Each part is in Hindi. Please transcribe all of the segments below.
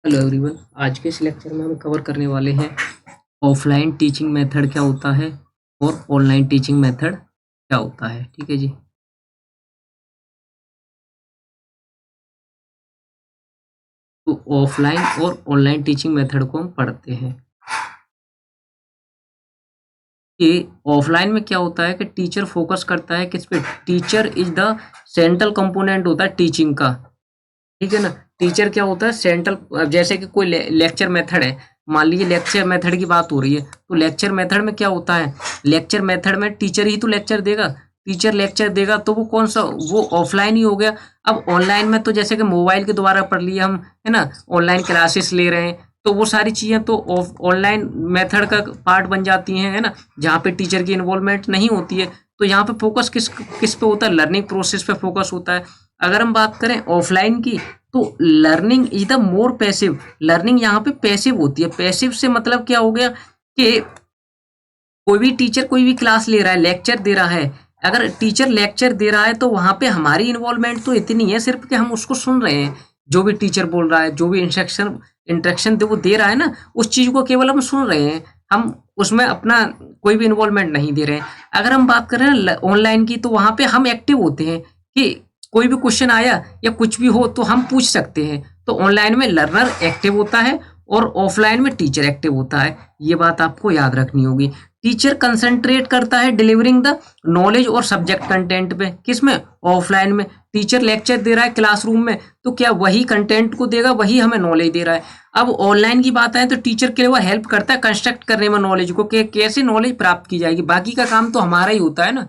Hello everyone. आज के इस लेक्चर में हम कवर करने वाले हैं ऑफलाइन टीचिंग मेथड क्या होता है और ऑनलाइन टीचिंग मेथड क्या होता है। ठीक है जी। तो ऑफलाइन और ऑनलाइन टीचिंग मेथड को हम पढ़ते हैं कि ऑफलाइन में क्या होता है कि टीचर फोकस करता है किस पे। Teacher is the central component होता है टीचिंग का। ठीक है ना। टीचर क्या होता है सेंट्रल। जैसे कि कोई लेक्चर मेथड है, मान लीजिए लेक्चर मेथड की बात हो रही है, तो लेक्चर मेथड में क्या होता है, लेक्चर मेथड में टीचर ही तो लेक्चर देगा। टीचर लेक्चर देगा तो वो कौन सा, वो ऑफलाइन ही हो गया। अब ऑनलाइन में तो जैसे कि मोबाइल के द्वारा पढ़ लिया हम, है ना, ऑनलाइन क्लासेस ले रहे हैं, तो वो सारी चीज़ें तो ऑनलाइन मेथड का पार्ट बन जाती हैं, है ना, जहाँ पे टीचर की इन्वॉल्वमेंट नहीं होती है। तो यहाँ पे फोकस किस किस पे होता है, लर्निंग प्रोसेस पे फोकस होता है। अगर हम बात करें ऑफलाइन की, तो learning is the more passive. Learning यहाँ पे पैसिव होती है। पैसिव से मतलब क्या हो गया कि कोई भी टीचर कोई भी क्लास ले रहा है, लेक्चर दे रहा है, अगर टीचर लेक्चर दे रहा है तो वहां पे हमारी इन्वॉल्वमेंट तो इतनी है सिर्फ कि हम उसको सुन रहे हैं। जो भी टीचर बोल रहा है, जो भी इंस्ट्रक्शन वो दे रहा है ना, उस चीज को केवल हम सुन रहे हैं। हम उसमें अपना कोई भी इन्वॉल्वमेंट नहीं दे रहे हैं। अगर हम बात करें ऑनलाइन की, तो वहां पे हम एक्टिव होते हैं कि कोई भी क्वेश्चन आया या कुछ भी हो तो हम पूछ सकते हैं। तो ऑनलाइन में लर्नर एक्टिव होता है और ऑफलाइन में टीचर एक्टिव होता है। ये बात आपको याद रखनी होगी। टीचर कंसंट्रेट करता है डिलीवरिंग द नॉलेज और सब्जेक्ट कंटेंट पे। किसमें, ऑफलाइन में। टीचर लेक्चर दे रहा है क्लासरूम में, तो क्या वही कंटेंट को देगा, वही हमें नॉलेज दे रहा है। अब ऑनलाइन की बात आए तो टीचर के लिए वो हेल्प करता है कंस्ट्रक्ट करने में नॉलेज को, कि कैसे नॉलेज प्राप्त की जाएगी। बाकी का काम तो हमारा ही होता है ना।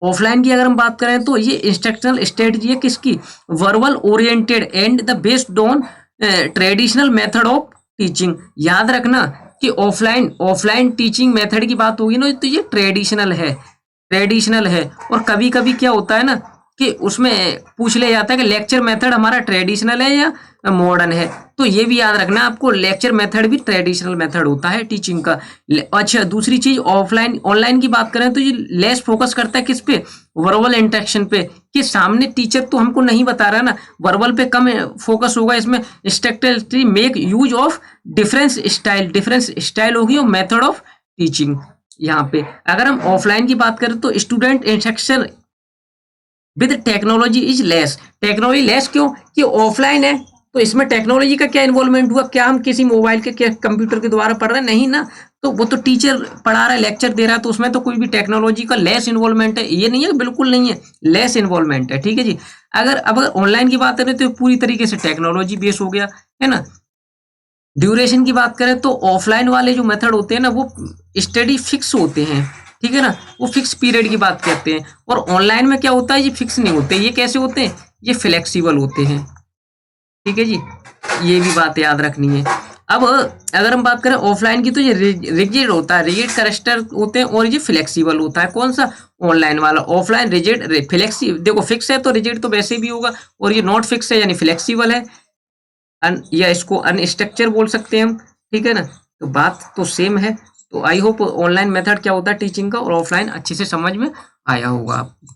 ऑफलाइन की अगर हम बात करें तो ये इंस्ट्रक्शनल स्ट्रेटजी है किसकी, verbal oriented and the based on traditional method of teaching. याद रखना कि ऑफलाइन ऑफलाइन टीचिंग मेथड की बात होगी ना, तो ये ट्रेडिशनल है। ट्रेडिशनल है। और कभी कभी क्या होता है ना कि उसमें पूछ लिया जाता है कि लेक्चर मेथड हमारा ट्रेडिशनल है या मॉडर्न है। तो ये भी याद रखना आपको, लेक्चर मेथड भी ट्रेडिशनल मेथड होता है टीचिंग का। अच्छा, दूसरी चीज ऑफलाइन ऑनलाइन की बात करें तो ये लेस फोकस करता है किस पे, वर्बल इंटरेक्शन पे। कि सामने टीचर तो हमको नहीं बता रहा ना, वर्बल पे कम फोकस होगा इसमें। Instructor make use of difference style होगी और मेथड ऑफ टीचिंग। यहाँ पे अगर हम ऑफलाइन की बात करें तो student instruction with technology is less. Technology less क्यों, कि ऑफलाइन है तो इसमें टेक्नोलॉजी का क्या इन्वॉल्वमेंट हुआ, क्या हम किसी मोबाइल के क्या कंप्यूटर के द्वारा पढ़ रहे हैं, नहीं ना। तो वो तो टीचर पढ़ा रहा है, लेक्चर दे रहा है, तो उसमें तो कोई भी टेक्नोलॉजी का लेस इन्वॉल्वमेंट है। ये नहीं है, बिल्कुल नहीं है, लेस इन्वॉल्वमेंट है। ठीक है जी। अगर ऑनलाइन की बात करें तो पूरी तरीके से टेक्नोलॉजी बेस हो गया, है ना। ड्यूरेशन की बात करें तो ऑफलाइन वाले जो मेथड होते हैं ना, वो स्टडी फिक्स होते हैं। ठीक है ना, वो फिक्स पीरियड की बात करते हैं। और ऑनलाइन में क्या होता है, ये फिक्स नहीं होते। ये कैसे होते हैं, ये फ्लेक्सिबल होते हैं। ठीक है जी। ये भी बात याद रखनी है। अब अगर हम बात करें ऑफलाइन की, तो ये रिजिड होता है, रिजिड करेक्टर होते हैं, और ये फ्लेक्सिबल होता है। कौन सा, ऑनलाइन वाला। ऑफलाइन रिजिड फ्लेक्सिबल, देखो फिक्स है तो रिजिड तो वैसे भी होगा, और ये नॉट फिक्स है यानी फ्लेक्सिबल है। या इसको अनस्ट्रक्चर बोल सकते हैं हम। ठीक है ना, तो बात तो सेम है। तो आई होप ऑनलाइन मेथड क्या होता है टीचिंग का और ऑफलाइन अच्छे से समझ में आया होगा आपको।